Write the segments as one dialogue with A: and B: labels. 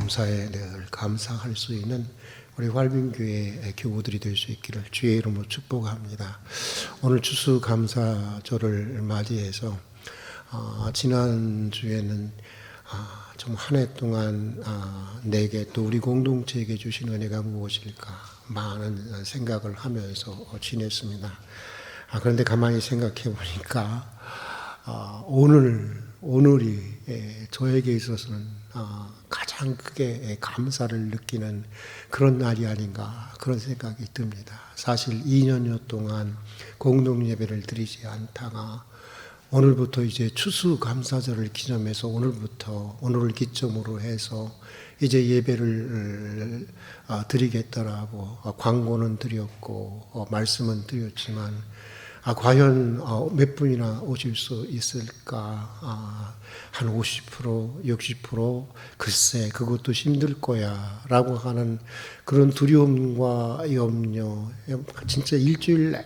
A: 감사에 늘 감사할 수 있는 우리 활빈교회 교우들이 될 수 있기를 주의 이름으로 축복합니다. 오늘 추수감사절을 맞이해서 지난주에는 좀 한 해 동안 내게 또 우리 공동체에게 주신 은혜가 무엇일까 많은 생각을 하면서 지냈습니다. 그런데 가만히 생각해 보니까 오늘이 저에게 있어서는 가장 크게 감사를 느끼는 그런 날이 아닌가 그런 생각이 듭니다. 사실 2년여 동안 공동예배를 드리지 않다가 오늘부터 이제 추수감사절을 기념해서 오늘을 기점으로 해서 이제 예배를 드리겠다라고 광고는 드렸고 말씀은 드렸지만 과연 몇 분이나 오실 수 있을까? 한 50%, 60% 글쎄 그것도 힘들 거야 라고 하는 그런 두려움과 염려, 진짜 일주일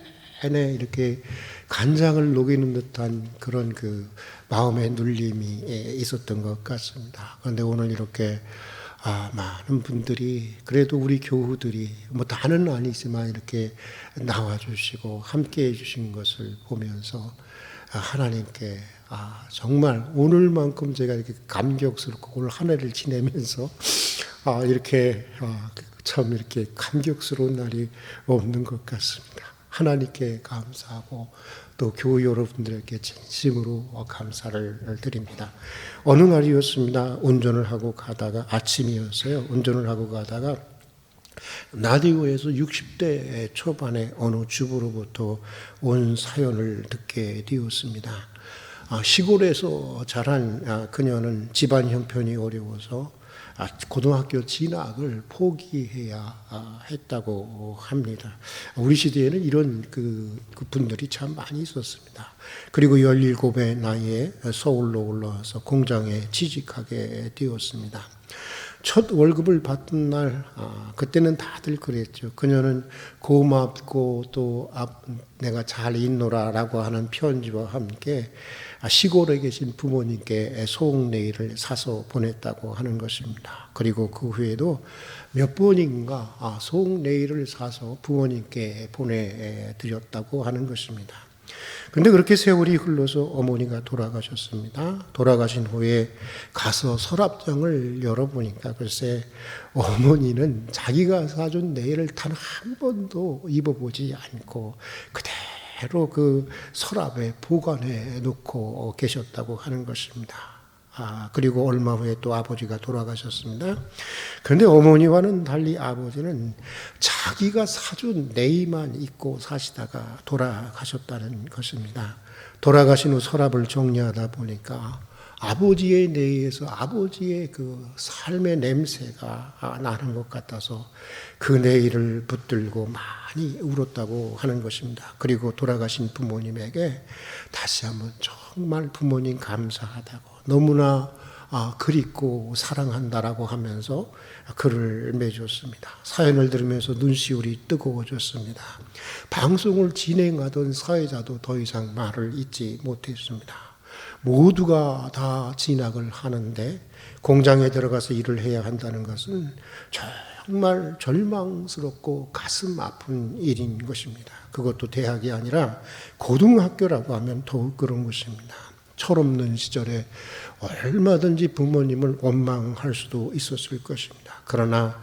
A: 내내 이렇게 간장을 녹이는 듯한 그런 그 마음의 눌림이 있었던 것 같습니다. 그런데 오늘 이렇게 많은 분들이 그래도 우리 교우들이 뭐 다는 아니지만 이렇게 나와주시고 함께 해주신 것을 보면서 하나님께 정말 오늘만큼 제가 이렇게 감격스럽고 올 한 해를 지내면서 이렇게 참 이렇게 감격스러운 날이 없는 것 같습니다. 하나님께 감사하고 또 교우 여러분들에게 진심으로 감사를 드립니다. 어느 날이었습니다. 운전을 하고 가다가 아침이었어요. 운전을 하고 가다가 라디오에서 60대 초반의 어느 주부로부터 온 사연을 듣게 되었습니다. 시골에서 자란 그녀는 집안 형편이 어려워서 고등학교 진학을 포기해야 했다고 합니다. 우리 시대에는 이런 그 분들이 참 많이 있었습니다. 그리고 17의 나이에 서울로 올라와서 공장에 취직하게 되었습니다. 첫 월급을 받던 날 그때는 다들 그랬죠. 그녀는 고맙고 또 내가 잘 있노라라고 하는 편지와 함께 시골에 계신 부모님께 소옥내일을 사서 보냈다고 하는 것입니다. 그리고 그 후에도 몇 번인가 소옥내일을 사서 부모님께 보내드렸다고 하는 것입니다. 그런데 그렇게 세월이 흘러서 어머니가 돌아가셨습니다. 돌아가신 후에 가서 서랍장을 열어보니까 글쎄 어머니는 자기가 사준 네일을 단 한 번도 입어보지 않고 그대로 그 서랍에 보관해 놓고 계셨다고 하는 것입니다. 그리고 얼마 후에 또 아버지가 돌아가셨습니다. 그런데 어머니와는 달리 아버지는 자기가 사준 네일만 입고 사시다가 돌아가셨다는 것입니다. 돌아가신 후 서랍을 정리하다 보니까 아버지의 내에서 아버지의 그 삶의 냄새가 나는 것 같아서 그 내일을 붙들고 많이 울었다고 하는 것입니다. 그리고 돌아가신 부모님에게 다시 한번 정말 부모님 감사하다고 너무나 그립고 사랑한다라고 하면서 글을 맺었습니다. 사연을 들으면서 눈시울이 뜨거워졌습니다. 방송을 진행하던 사회자도 더 이상 말을 잇지 못했습니다. 모두가 다 진학을 하는데 공장에 들어가서 일을 해야 한다는 것은 정말 절망스럽고 가슴 아픈 일인 것입니다. 그것도 대학이 아니라 고등학교라고 하면 더욱 그런 것입니다. 철없는 시절에 얼마든지 부모님을 원망할 수도 있었을 것입니다. 그러나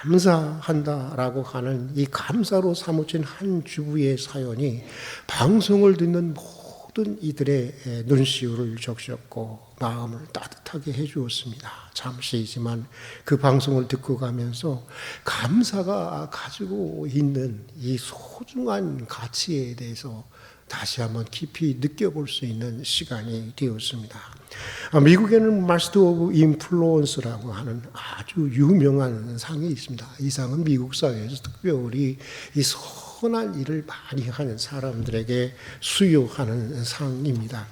A: 감사한다라고 하는 이 감사로 사무친 한 주부의 사연이 방송을 듣는 모든 이들의 눈시울을 적셨고 마음을 따뜻하게 해주었습니다. 잠시이지만 그 방송을 듣고 가면서 감사가 가지고 있는 이 소중한 가치에 대해서 다시 한번 깊이 느껴볼 수 있는 시간이 되었습니다. 미국에는 마스터 오브 인플루언스라고 하는 아주 유명한 상이 있습니다. 이 상은 미국 사회에서 특별히 이 선한 일을 많이 하는 사람들에게 수여하는 상입니다.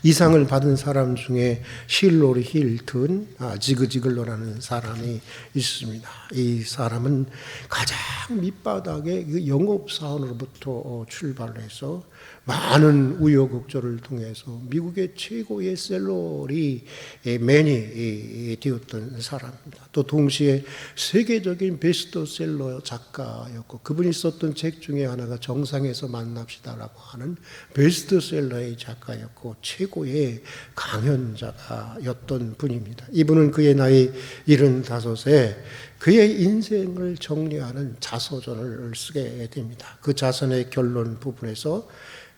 A: 이상을 받은 사람 중에 힐로리 힐튼 지그지글러라는 사람이 있습니다. 이 사람은 가장 밑바닥의 그 영업사원으로부터 출발해서 많은 우여곡절을 통해서 미국의 최고의 셀러리 맨이 되었던 사람입니다. 또 동시에 세계적인 베스트셀러 작가였고, 그분이 썼던 책 중에 하나가 정상에서 만납시다라고 하는 베스트셀러의 작가였고 최고의 강연자였던 분입니다. 이분은 그의 나이 75에 그의 인생을 정리하는 자서전을 쓰게 됩니다. 그 자서의 결론 부분에서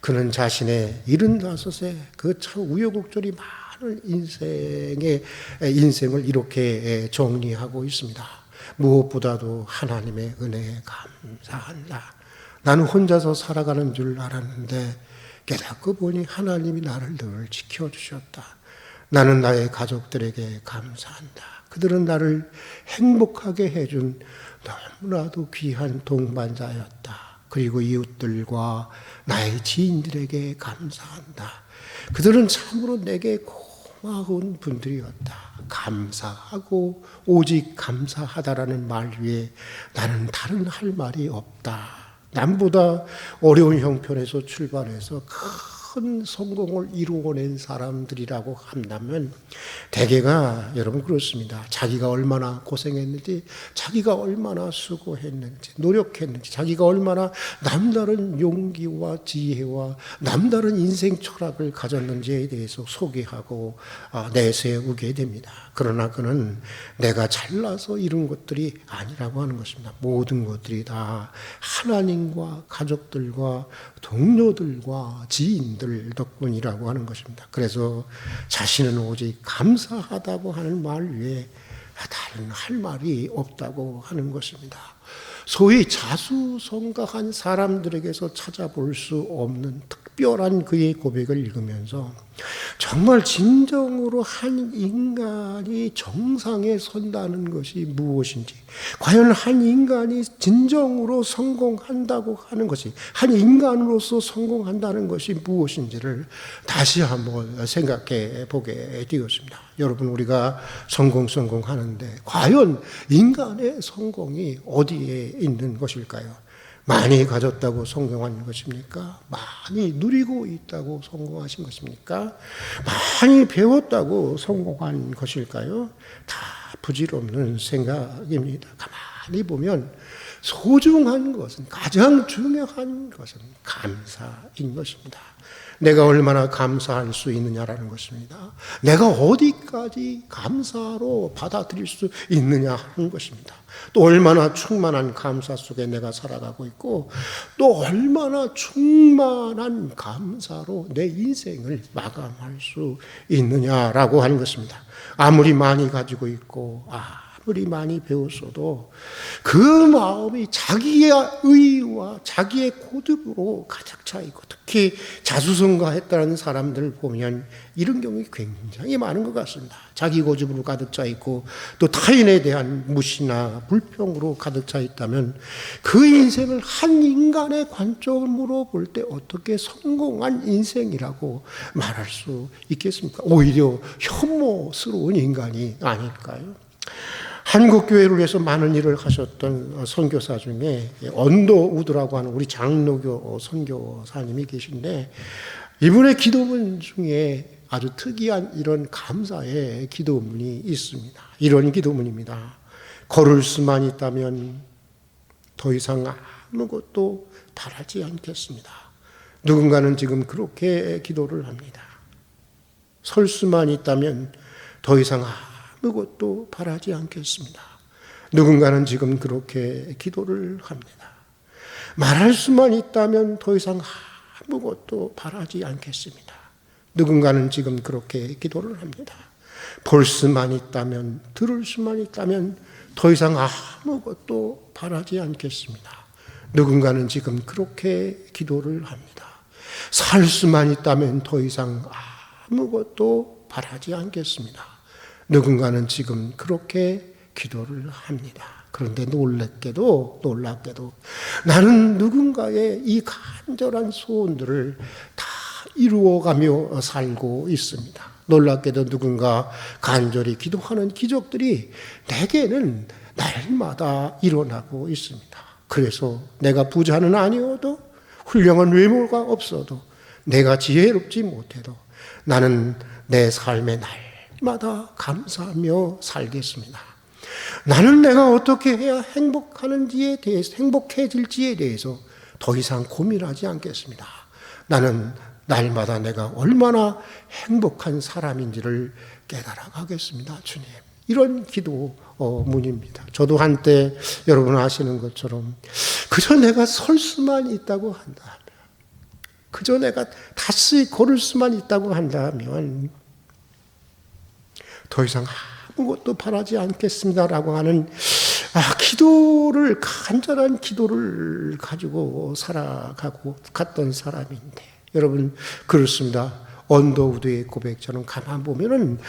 A: 그는 자신의 75세 그 참 우여곡절이 많은 인생을 이렇게 정리하고 있습니다. 무엇보다도 하나님의 은혜에 감사한다. 나는 혼자서 살아가는 줄 알았는데 깨닫고 보니 하나님이 나를 늘 지켜주셨다. 나는 나의 가족들에게 감사한다. 그들은 나를 행복하게 해준 너무나도 귀한 동반자였다. 그리고 이웃들과 나의 지인들에게 감사한다. 그들은 참으로 내게 고마운 분들이었다. 감사하고 오직 감사하다라는 말 위에 나는 다른 할 말이 없다. 남보다 어려운 형편에서 출발해서 큰 성공을 이루어낸 사람들이라고 한다면 대개가 여러분 그렇습니다. 자기가 얼마나 고생했는지, 자기가 얼마나 수고했는지, 노력했는지, 자기가 얼마나 남다른 용기와 지혜와 남다른 인생 철학을 가졌는지에 대해서 소개하고 내세우게 됩니다. 그러나 그는 내가 잘나서 이룬 것들이 아니라고 하는 것입니다. 모든 것들이 다 하나님과 가족들과 동료들과 지인들 덕분이라고 하는 것입니다. 그래서 자신은 오직 감사하다고 하는 말 외에 다른 할 말이 없다고 하는 것입니다. 소위 자수성가한 사람들에게서 찾아볼 수 없는 특별한 그의 고백을 읽으면서 정말 진정으로 한 인간이 정상에 선다는 것이 무엇인지, 과연 한 인간이 진정으로 성공한다고 하는 것이, 한 인간으로서 성공한다는 것이 무엇인지를 다시 한번 생각해 보게 되었습니다. 여러분, 우리가 성공하는데 과연 인간의 성공이 어디에 있는 것일까요? 많이 가졌다고 성공한 것입니까? 많이 누리고 있다고 성공하신 것입니까? 많이 배웠다고 성공한 것일까요? 다 부질없는 생각입니다. 가만히 보면 소중한 것은, 가장 중요한 것은 감사인 것입니다. 내가 얼마나 감사할 수 있느냐라는 것입니다. 내가 어디까지 감사로 받아들일 수 있느냐 하는 것입니다. 또 얼마나 충만한 감사 속에 내가 살아가고 있고, 또 얼마나 충만한 감사로 내 인생을 마감할 수 있느냐라고 하는 것입니다. 아무리 많이 가지고 있고 아무리 많이 배웠어도 그 마음이 자기의 의와 자기의 고집으로 가득 차 있고, 특히 자수성가했다는 사람들을 보면 이런 경우가 굉장히 많은 것 같습니다. 자기 고집으로 가득 차 있고 또 타인에 대한 무시나 불평으로 가득 차 있다면 그 인생을 한 인간의 관점으로 볼 때 어떻게 성공한 인생이라고 말할 수 있겠습니까? 오히려 혐오스러운 인간이 아닐까요? 한국 교회를 위해서 많은 일을 하셨던 선교사 중에 언더우드라고 하는 우리 장로교 선교사님이 계신데, 이분의 기도문 중에 아주 특이한 이런 감사의 기도문이 있습니다. 이런 기도문입니다. 걸을 수만 있다면 더 이상 아무것도 바라지 않겠습니다. 누군가는 지금 그렇게 기도를 합니다. 설 수만 있다면 더 이상 아무것도 바라지 않겠습니다. 누군가는 지금 그렇게 기도를 합니다. 말할 수만 있다면 더 이상 아무것도 바라지 않겠습니다. 누군가는 지금 그렇게 기도를 합니다. 볼 수만 있다면, 들을 수만 있다면 더 이상 아무것도 바라지 않겠습니다. 누군가는 지금 그렇게 기도를 합니다. 살 수만 있다면 더 이상 아무것도 바라지 않겠습니다. 누군가는 지금 그렇게 기도를 합니다. 그런데 놀랍게도 나는 누군가의 이 간절한 소원들을 다 이루어가며 살고 있습니다. 놀랍게도 누군가 간절히 기도하는 기적들이 내게는 날마다 일어나고 있습니다. 그래서 내가 부자는 아니어도, 훌륭한 외모가 없어도, 내가 지혜롭지 못해도 나는 내 삶의 날마다 감사하며 살겠습니다. 나는 내가 어떻게 해야 행복해질지에 대해서 더 이상 고민하지 않겠습니다. 나는 날마다 내가 얼마나 행복한 사람인지를 깨달아가겠습니다. 주님. 이런 기도문입니다. 저도 한때 여러분 아시는 것처럼 그저 내가 설 수만 있다고 한다면, 그저 내가 다시 걸을 수만 있다고 한다면 더 이상 아무것도 바라지 않겠습니다라고 하는 간절한 기도를 가지고 살아가고 갔던 사람인데, 여러분 그렇습니다. 언더우드의 고백처럼 가만 보면은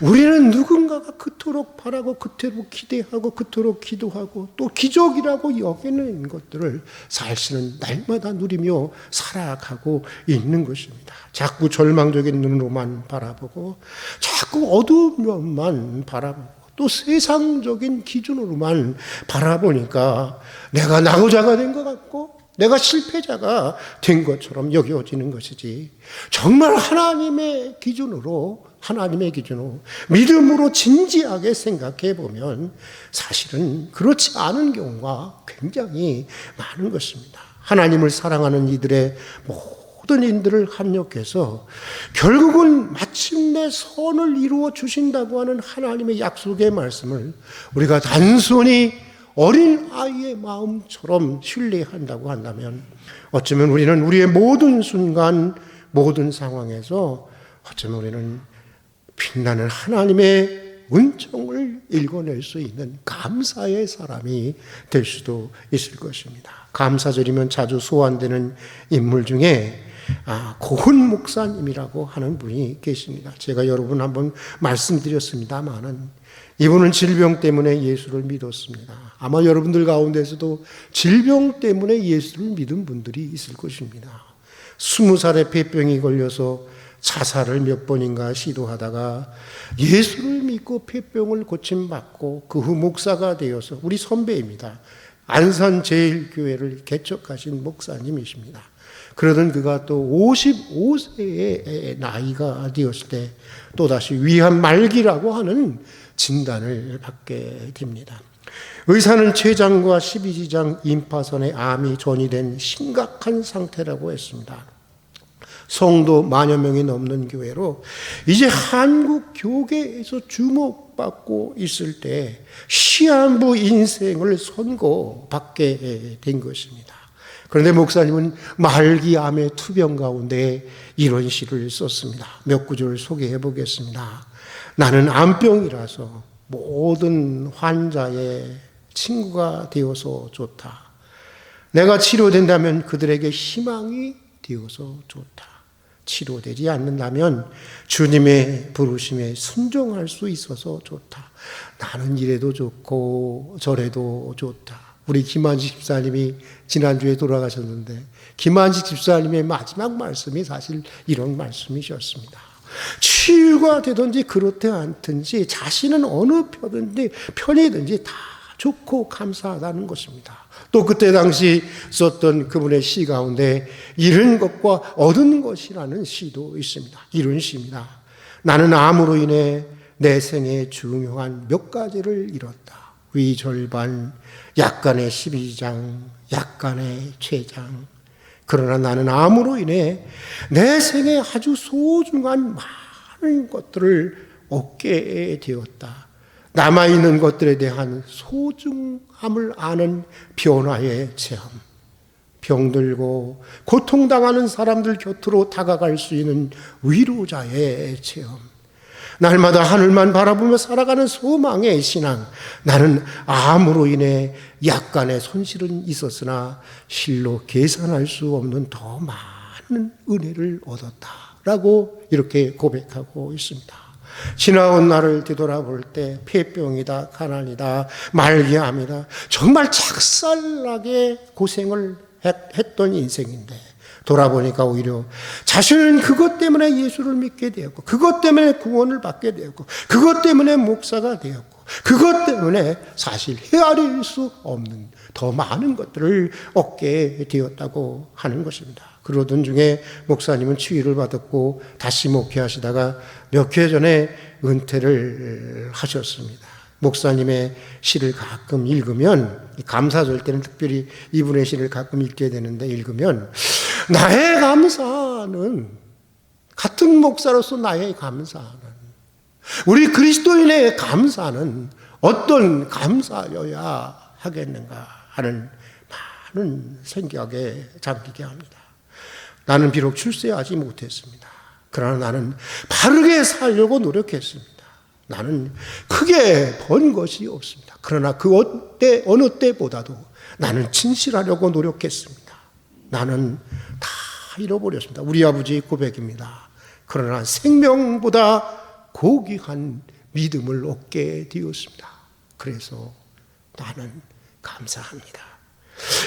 A: 우리는 누군가가 그토록 바라고 그토록 기대하고 그토록 기도하고 또 기적이라고 여기는 것들을 사실은 날마다 누리며 살아가고 있는 것입니다. 자꾸 절망적인 눈으로만 바라보고 자꾸 어두운 면만 바라보고 또 세상적인 기준으로만 바라보니까 내가 낙오자가 된 것 같고 내가 실패자가 된 것처럼 여겨지는 것이지, 정말 하나님의 기준으로 믿음으로 진지하게 생각해 보면 사실은 그렇지 않은 경우가 굉장히 많은 것입니다. 하나님을 사랑하는 이들의 모든 인들을 합력해서 결국은 마침내 선을 이루어 주신다고 하는 하나님의 약속의 말씀을 우리가 단순히 어린 아이의 마음처럼 신뢰한다고 한다면 어쩌면 우리는 우리의 모든 순간, 모든 상황에서 어쩌면 우리는 빛나는 하나님의 은총을 읽어낼 수 있는 감사의 사람이 될 수도 있을 것입니다. 감사절이면 자주 소환되는 인물 중에 고은 목사님이라고 하는 분이 계십니다. 제가 여러분 한번 말씀드렸습니다마는 이분은 질병 때문에 예수를 믿었습니다. 아마 여러분들 가운데서도 질병 때문에 예수를 믿은 분들이 있을 것입니다. 20살에 폐병이 걸려서 자살을 몇 번인가 시도하다가 예수를 믿고 폐병을 고침받고 그 후 목사가 되어서, 우리 선배입니다. 안산제일교회를 개척하신 목사님이십니다. 그러던 그가 또 55세의 나이가 되었을 때 또다시 위암 말기라고 하는 진단을 받게 됩니다. 의사는 췌장과 12지장 임파선에 암이 전이된 심각한 상태라고 했습니다. 성도 만여 명이 넘는 교회로 이제 한국 교계에서 주목받고 있을 때 시한부 인생을 선고받게 된 것입니다. 그런데 목사님은 말기암의 투병 가운데 이런 시를 썼습니다. 몇 구절 소개해 보겠습니다. 나는 암병이라서 모든 환자의 친구가 되어서 좋다. 내가 치료된다면 그들에게 희망이 되어서 좋다. 치료되지 않는다면 주님의 부르심에 순종할 수 있어서 좋다. 나는 이래도 좋고 저래도 좋다. 우리 김한식 집사님이 지난주에 돌아가셨는데 김한식 집사님의 마지막 말씀이 사실 이런 말씀이셨습니다. 치유가 되든지 그렇지 않든지 자신은 어느 편이든지 다 좋고 감사하다는 것입니다. 또 그때 당시 썼던 그분의 시 가운데 잃은 것과 얻은 것이라는 시도 있습니다. 이런 시입니다. 나는 암으로 인해 내 생에 중요한 몇 가지를 잃었다. 위절반, 약간의 12장, 약간의 췌장. 그러나 나는 암으로 인해 내 생에 아주 소중한 많은 것들을 얻게 되었다. 남아있는 것들에 대한 소중함을 아는 변화의 체험. 병들고 고통당하는 사람들 곁으로 다가갈 수 있는 위로자의 체험. 날마다 하늘만 바라보며 살아가는 소망의 신앙. 나는 암으로 인해 약간의 손실은 있었으나 실로 계산할 수 없는 더 많은 은혜를 얻었다라고 이렇게 고백하고 있습니다. 지나온 날을 뒤돌아볼 때 폐병이다, 가난이다, 말기암이다, 정말 착살나게 고생을 했던 인생인데 돌아보니까 오히려 자신은 그것 때문에 예수를 믿게 되었고, 그것 때문에 구원을 받게 되었고, 그것 때문에 목사가 되었고, 그것 때문에 사실 헤아릴 수 없는 더 많은 것들을 얻게 되었다고 하는 것입니다. 그러던 중에 목사님은 치유를 받았고 다시 목회하시다가 몇 해 전에 은퇴를 하셨습니다. 목사님의 시를 가끔 읽으면, 감사절 때는 특별히 이분의 시를 가끔 읽게 되는데, 읽으면 나의 감사는, 같은 목사로서 나의 감사는, 우리 그리스도인의 감사는 어떤 감사여야 하겠는가 하는 많은 생각에 잠기게 합니다. 나는 비록 출세하지 못했습니다. 그러나 나는 바르게 살려고 노력했습니다. 나는 크게 번 것이 없습니다. 그러나 그 어느 때보다도 나는 진실하려고 노력했습니다. 나는 다 잃어버렸습니다. 우리 아버지의 고백입니다. 그러나 생명보다 고귀한 믿음을 얻게 되었습니다. 그래서 나는 감사합니다.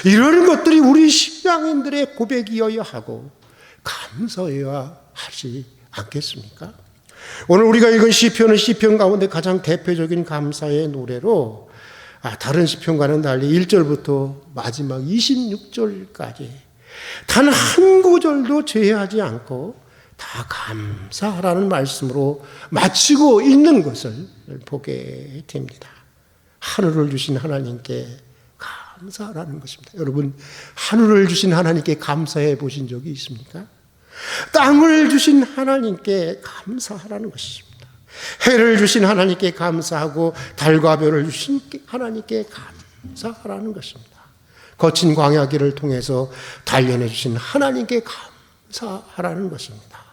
A: 이런 것들이 우리 신앙인들의 고백이어야 하고 감사해야 하지 않겠습니까? 오늘 우리가 읽은 시편은 시편 가운데 가장 대표적인 감사의 노래로, 다른 시편과는 달리 1절부터 마지막 26절까지 단 한 구절도 제외하지 않고 다 감사하라는 말씀으로 마치고 있는 것을 보게 됩니다. 하늘을 주신 하나님께 감사하라는 것입니다. 여러분, 하늘을 주신 하나님께 감사해 보신 적이 있습니까? 땅을 주신 하나님께 감사하라는 것입니다. 해를 주신 하나님께 감사하고 달과 별을 주신 하나님께 감사하라는 것입니다. 거친 광야길을 통해서 단련해 주신 하나님께 감사하라는 것입니다.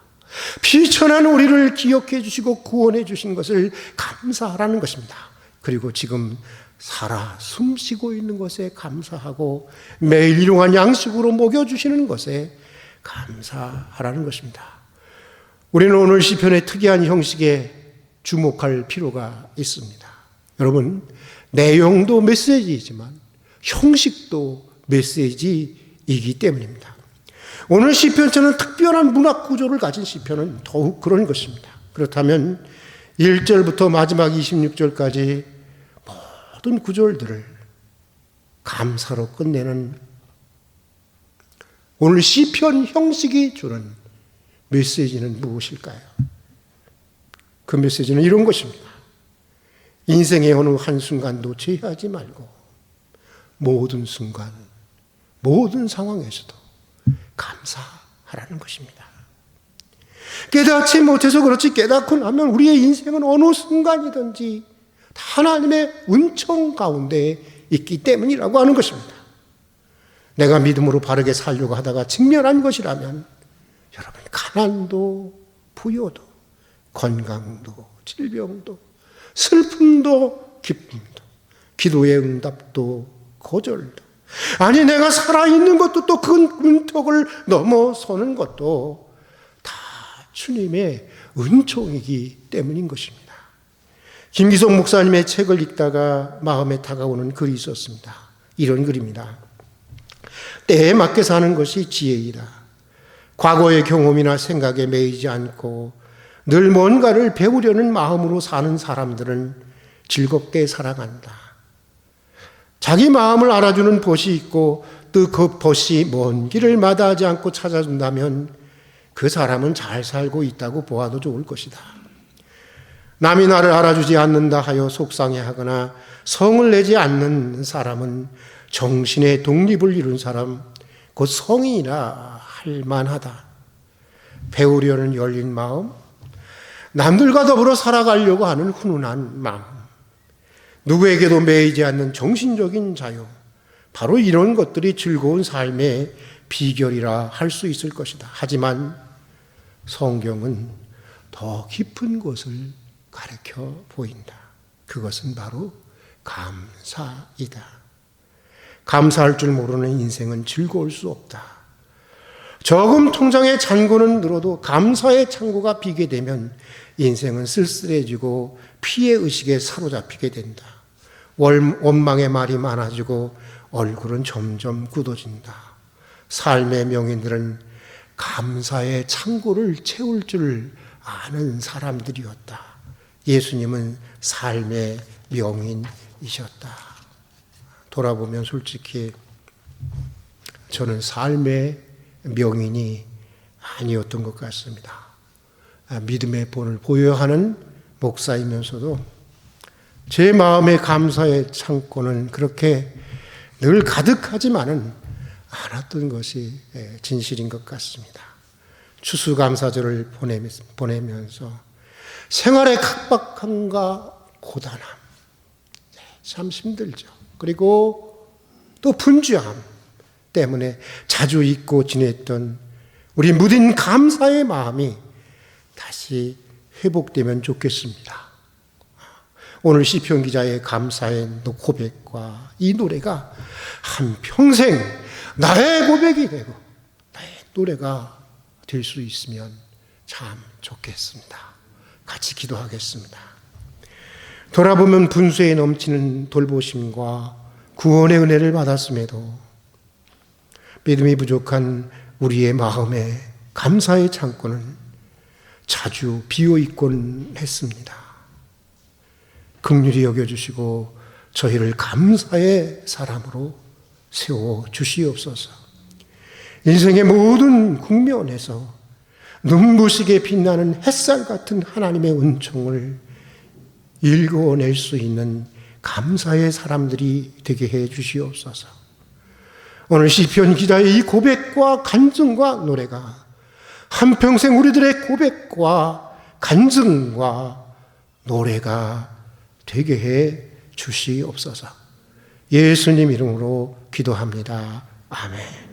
A: 비천한 우리를 기억해 주시고 구원해 주신 것을 감사하라는 것입니다. 그리고 지금 살아 숨쉬고 있는 것에 감사하고 매일 일용할 양식으로 먹여주시는 것에 감사하라는 것입니다. 우리는 오늘 시편의 특이한 형식에 주목할 필요가 있습니다. 여러분, 내용도 메시지이지만 형식도 메시지이기 때문입니다. 오늘 시편처럼 특별한 문학 구조를 가진 시편은 더욱 그런 것입니다. 그렇다면 1절부터 마지막 26절까지 모든 구절들을 감사로 끝내는 오늘 시편 형식이 주는 메시지는 무엇일까요? 그 메시지는 이런 것입니다. 인생의 어느 한순간도 제외하지 말고 모든 순간, 모든 상황에서도 감사하라는 것입니다. 깨닫지 못해서 그렇지 깨닫고 나면 우리의 인생은 어느 순간이든지 하나님의 은총 가운데 있기 때문이라고 하는 것입니다. 내가 믿음으로 바르게 살려고 하다가 직면한 것이라면 여러분, 가난도 부요도 건강도 질병도 슬픔도 기쁨도 기도의 응답도 거절도, 아니 내가 살아있는 것도 또 그 문턱을 넘어서는 것도 다 주님의 은총이기 때문인 것입니다. 김기성 목사님의 책을 읽다가 마음에 다가오는 글이 있었습니다. 이런 글입니다. 때에 맞게 사는 것이 지혜이다. 과거의 경험이나 생각에 매이지 않고 늘 뭔가를 배우려는 마음으로 사는 사람들은 즐겁게 살아간다. 자기 마음을 알아주는 벗이 있고 또 그 벗이 먼 길을 마다하지 않고 찾아준다면 그 사람은 잘 살고 있다고 보아도 좋을 것이다. 남이 나를 알아주지 않는다 하여 속상해하거나 성을 내지 않는 사람은 정신의 독립을 이룬 사람, 곧 성인이라 할 만하다. 배우려는 열린 마음, 남들과 더불어 살아가려고 하는 훈훈한 마음, 누구에게도 매이지 않는 정신적인 자유, 바로 이런 것들이 즐거운 삶의 비결이라 할 수 있을 것이다. 하지만 성경은 더 깊은 것을 가르쳐 보인다. 그것은 바로 감사이다. 감사할 줄 모르는 인생은 즐거울 수 없다. 저금 통장의 잔고는 늘어도 감사의 창고가 비게 되면 인생은 쓸쓸해지고 피해 의식에 사로잡히게 된다. 원망의 말이 많아지고 얼굴은 점점 굳어진다. 삶의 명인들은 감사의 창고를 채울 줄 아는 사람들이었다. 예수님은 삶의 명인이셨다. 돌아보면 솔직히 저는 삶의 명인이 아니었던 것 같습니다. 믿음의 본을 보여야 하는 목사이면서도 제 마음의 감사의 창고는 그렇게 늘 가득하지만은 않았던 것이 진실인 것 같습니다. 추수감사절을 보내면서 생활의 각박함과 고단함, 참 힘들죠. 그리고 또 분주함 때문에 자주 잊고 지냈던 우리 무딘 감사의 마음이 다시 회복되면 좋겠습니다. 오늘 시편 기자의 감사의 고백과 이 노래가 한평생 나의 고백이 되고 나의 노래가 될 수 있으면 참 좋겠습니다. 같이 기도하겠습니다. 돌아보면 분수에 넘치는 돌보심과 구원의 은혜를 받았음에도 믿음이 부족한 우리의 마음에 감사의 창고는 자주 비어있곤 했습니다. 긍휼히 여겨주시고 저희를 감사의 사람으로 세워주시옵소서. 인생의 모든 국면에서 눈부시게 빛나는 햇살 같은 하나님의 은총을 읽어낼 수 있는 감사의 사람들이 되게 해 주시옵소서. 오늘 시편 기자의 이 고백과 간증과 노래가 한평생 우리들의 고백과 간증과 노래가 되게 해 주시옵소서. 예수님 이름으로 기도합니다. 아멘.